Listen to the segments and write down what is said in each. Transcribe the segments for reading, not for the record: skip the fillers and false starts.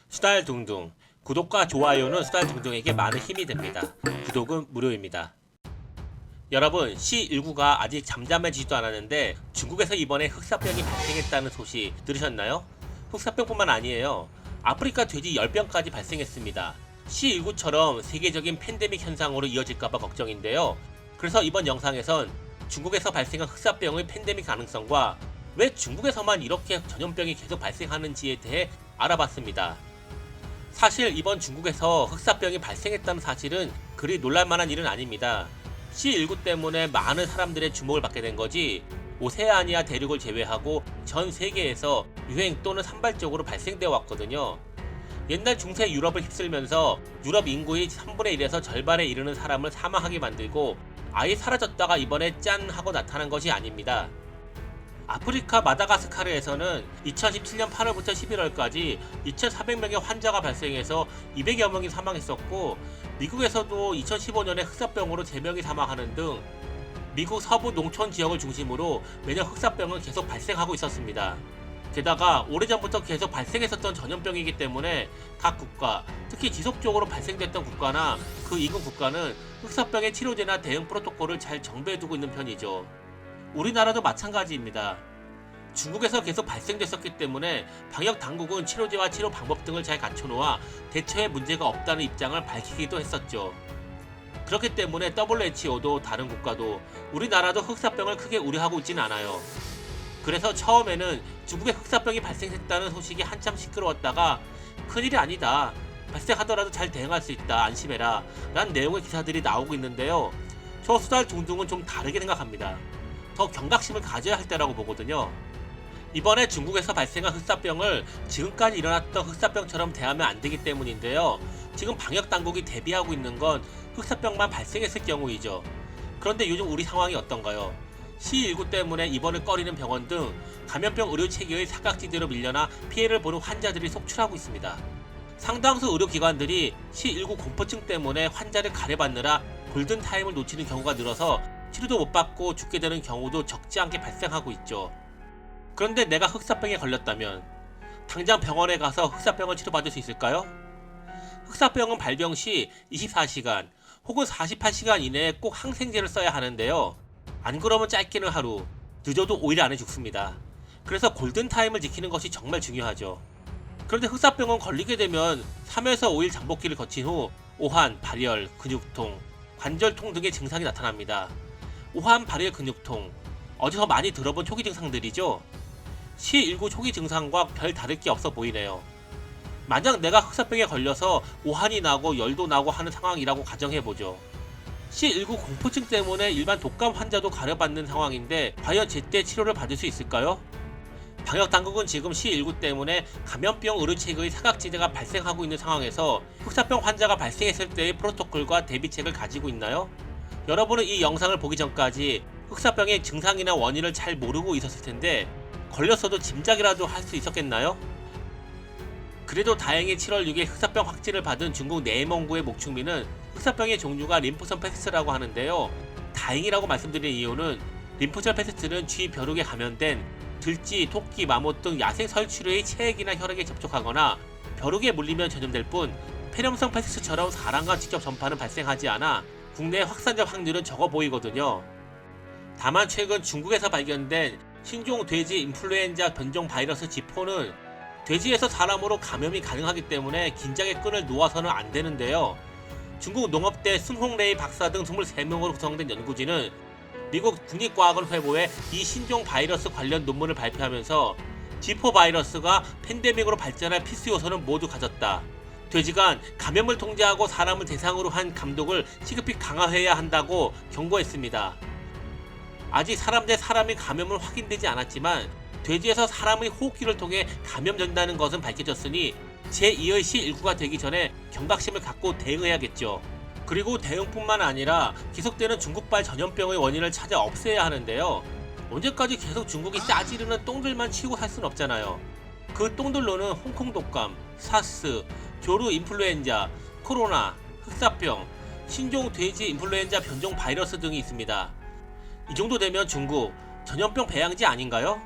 수달둥둥. 구독과 좋아요는 수달둥둥에게 많은 힘이 됩니다. 구독은 무료입니다. 여러분, C19가 아직 잠잠해지지도 않았는데 중국에서 이번에 흑사병이 발생했다는 소식 들으셨나요? 흑사병뿐만 아니에요. 아프리카 돼지 열병까지 발생했습니다. C19처럼 세계적인 팬데믹 현상으로 이어질까봐 걱정인데요. 그래서 이번 영상에선 중국에서 발생한 흑사병의 팬데믹 가능성과 왜 중국에서만 이렇게 전염병이 계속 발생하는지에 대해 알아봤습니다. 사실 이번 중국에서 흑사병이 발생했다는 사실은 그리 놀랄만한 일은 아닙니다. C19 때문에 많은 사람들의 주목을 받게 된 거지, 오세아니아 대륙을 제외하고 전 세계에서 유행 또는 산발적으로 발생되어 왔거든요. 옛날 중세 유럽을 휩쓸면서 유럽 인구의 3분의 1에서 절반에 이르는 사람을 사망하게 만들고 아예 사라졌다가 이번에 짠 하고 나타난 것이 아닙니다. 아프리카 마다가스카르에서는 2017년 8월부터 11월까지 2,400명의 환자가 발생해서 200여 명이 사망했었고, 미국에서도 2015년에 흑사병으로 3명이 사망하는 등 미국 서부 농촌 지역을 중심으로 매년 흑사병은 계속 발생하고 있었습니다. 게다가 오래전부터 계속 발생했었던 전염병이기 때문에 각 국가, 특히 지속적으로 발생됐던 국가나 그 이근 국가는 흑사병의 치료제나 대응 프로토콜을 잘 정비해두고 있는 편이죠. 우리나라도 마찬가지입니다. 중국에서 계속 발생됐었기 때문에 방역 당국은 치료제와 치료 방법 등을 잘 갖춰놓아 대처에 문제가 없다는 입장을 밝히기도 했었죠. 그렇기 때문에 WHO도 다른 국가도 우리나라도 흑사병을 크게 우려하고 있진 않아요. 그래서 처음에는 중국에 흑사병이 발생했다는 소식이 한참 시끄러웠다가 큰일이 아니다, 발생하더라도 잘 대응할 수 있다, 안심해라 라는 내용의 기사들이 나오고 있는데요. 저 수달둥둥은 좀 다르게 생각합니다. 더 경각심을 가져야 할 때라고 보거든요. 이번에 중국에서 발생한 흑사병을 지금까지 일어났던 흑사병처럼 대하면 안 되기 때문인데요. 지금 방역 당국이 대비하고 있는 건 흑사병만 발생했을 경우이죠. 그런데 요즘 우리 상황이 어떤가요? C19 때문에 입원을 꺼리는 병원 등 감염병 의료 체계의 사각지대로 밀려나 피해를 보는 환자들이 속출하고 있습니다. 상당수 의료기관들이 C19 공포증 때문에 환자를 가려받느라 골든타임을 놓치는 경우가 늘어서 치료도 못 받고 죽게 되는 경우도 적지 않게 발생하고 있죠. 그런데 내가 흑사병에 걸렸다면 당장 병원에 가서 흑사병을 치료받을 수 있을까요? 흑사병은 발병 시 24시간 혹은 48시간 이내에 꼭 항생제를 써야 하는데요. 안 그러면 짧게는 하루, 늦어도 5일 안에 죽습니다. 그래서 골든타임을 지키는 것이 정말 중요하죠. 그런데 흑사병은 걸리게 되면 3에서 5일 잠복기를 거친 후 오한, 발열, 근육통, 관절통 등의 증상이 나타납니다. 오한, 발열, 근육통, 어디서 많이 들어본 초기 증상들이죠. C19 초기 증상과 별 다를 게 없어 보이네요. 만약 내가 흑사병에 걸려서 오한이 나고 열도 나고 하는 상황이라고 가정해보죠. C19 공포증 때문에 일반 독감 환자도 가려받는 상황인데 과연 제때 치료를 받을 수 있을까요? 방역당국은 지금 C19 때문에 감염병 의료체계의 사각지대가 발생하고 있는 상황에서 흑사병 환자가 발생했을 때의 프로토콜과 대비책을 가지고 있나요? 여러분은 이 영상을 보기 전까지 흑사병의 증상이나 원인을 잘 모르고 있었을 텐데 걸렸어도 짐작이라도 할 수 있었겠나요? 그래도 다행히 7월 6일 흑사병 확진을 받은 중국 내몽구의 목축민은 흑사병의 종류가 림프선 페스트라고 하는데요. 다행이라고 말씀드린 이유는 림프절 페스트는 쥐 벼룩에 감염된 들쥐, 토끼, 마못 등 야생 설치류의 체액이나 혈액에 접촉하거나 벼룩에 물리면 전염될 뿐 폐렴성 페스트처럼 사람과 직접 전파는 발생하지 않아 국내 확산적 확률은 적어 보이거든요. 다만 최근 중국에서 발견된 신종 돼지 인플루엔자 변종 바이러스 G4는 돼지에서 사람으로 감염이 가능하기 때문에 긴장의 끈을 놓아서는 안 되는데요. 중국 농업대 순홍레이 박사 등 23명으로 구성된 연구진은 미국 국립과학원 회보에 이 신종 바이러스 관련 논문을 발표하면서 G4 바이러스가 팬데믹으로 발전할 필수 요소는 모두 가졌다. 돼지간 감염을 통제하고 사람을 대상으로 한 감독을 시급히 강화해야 한다고 경고했습니다. 아직 사람 대 사람의 감염은 확인되지 않았지만 돼지에서 사람의 호흡기를 통해 감염된다는 것은 밝혀졌으니 제2의 C19가 되기 전에 경각심을 갖고 대응해야겠죠. 그리고 대응뿐만 아니라 계속되는 중국발 전염병의 원인을 찾아 없애야 하는데요. 언제까지 계속 중국이 싸지르는 똥들만 치우고 살 순 없잖아요. 그 똥들로는 홍콩 독감, 사스, 조류 인플루엔자, 코로나, 흑사병, 신종 돼지 인플루엔자 변종 바이러스 등이 있습니다. 이 정도 되면 중국 전염병 배양지 아닌가요?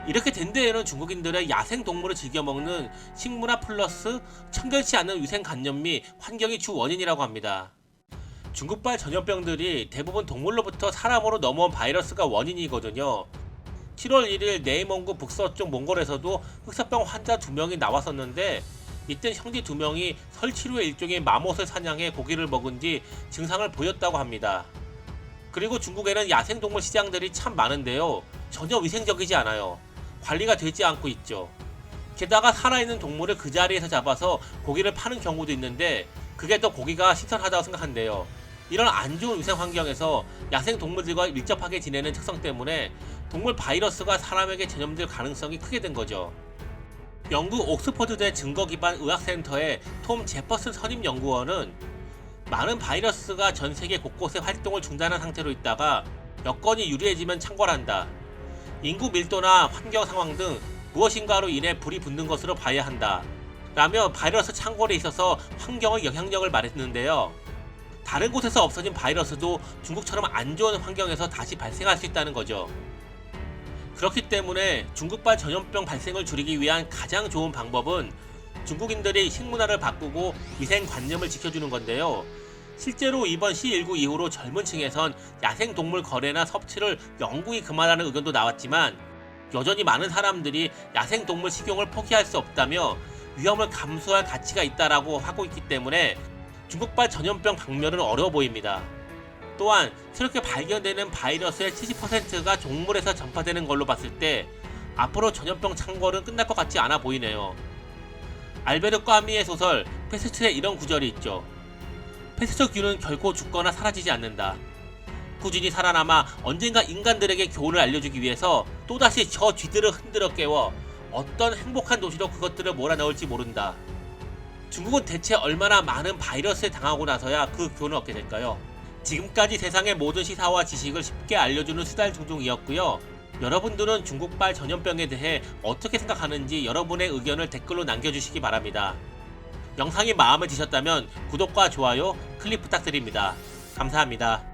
이렇게 된 데에는 중국인들의 야생 동물을 즐겨 먹는 식문화 플러스 청결치 않은 위생관념 및 환경이 주 원인이라고 합니다. 중국발 전염병들이 대부분 동물로부터 사람으로 넘어온 바이러스가 원인이거든요. 7월 1일 내이몽고 북서쪽 몽골에서도 흑사병 환자 2명이 나왔었는데 이땐 형제 2명이 설치류의 일종의 마못을 사냥해 고기를 먹은 뒤 증상을 보였다고 합니다. 그리고 중국에는 야생동물 시장들이 참 많은데요. 전혀 위생적이지 않아요. 관리가 되지 않고 있죠. 게다가 살아있는 동물을 그 자리에서 잡아서 고기를 파는 경우도 있는데 그게 더 고기가 신선하다고 생각한대요. 이런 안 좋은 위생 환경에서 야생 동물들과 밀접하게 지내는 특성 때문에 동물 바이러스가 사람에게 전염될 가능성이 크게 된 거죠. 영국 옥스퍼드대 증거기반 의학센터의 톰 제퍼슨 선임 연구원은 많은 바이러스가 전 세계 곳곳에 활동을 중단한 상태로 있다가 여건이 유리해지면 창궐한다. 인구 밀도나 환경 상황 등 무엇인가로 인해 불이 붙는 것으로 봐야 한다. 라며 바이러스 창궐에 있어서 환경의 영향력을 말했는데요. 다른 곳에서 없어진 바이러스도 중국처럼 안 좋은 환경에서 다시 발생할 수 있다는 거죠. 그렇기 때문에 중국발 전염병 발생을 줄이기 위한 가장 좋은 방법은 중국인들이 식문화를 바꾸고 위생관념을 지켜주는 건데요. 실제로 이번 C19 이후로 젊은 층에선 야생동물 거래나 섭취를 영구히 그만하는 의견도 나왔지만 여전히 많은 사람들이 야생동물 식용을 포기할 수 없다며 위험을 감수할 가치가 있다라고 하고 있기 때문에 중국발 전염병 박멸은 어려워 보입니다. 또한 새롭게 발견되는 바이러스의 70%가 동물에서 전파되는 걸로 봤을 때 앞으로 전염병 창궐은 끝날 것 같지 않아 보이네요. 알베르 까미의 소설 페스트에 이런 구절이 있죠. 페스트균은 결코 죽거나 사라지지 않는다. 꾸준히 살아남아 언젠가 인간들에게 교훈을 알려주기 위해서 또다시 저 쥐들을 흔들어 깨워 어떤 행복한 도시로 그것들을 몰아넣을지 모른다. 중국은 대체 얼마나 많은 바이러스에 당하고 나서야 그 교훈을 얻게 될까요? 지금까지 세상의 모든 시사와 지식을 쉽게 알려주는 수달중중이었고요. 여러분들은 중국발 전염병에 대해 어떻게 생각하는지 여러분의 의견을 댓글로 남겨주시기 바랍니다. 영상이 마음에 드셨다면 구독과 좋아요, 클릭 부탁드립니다. 감사합니다.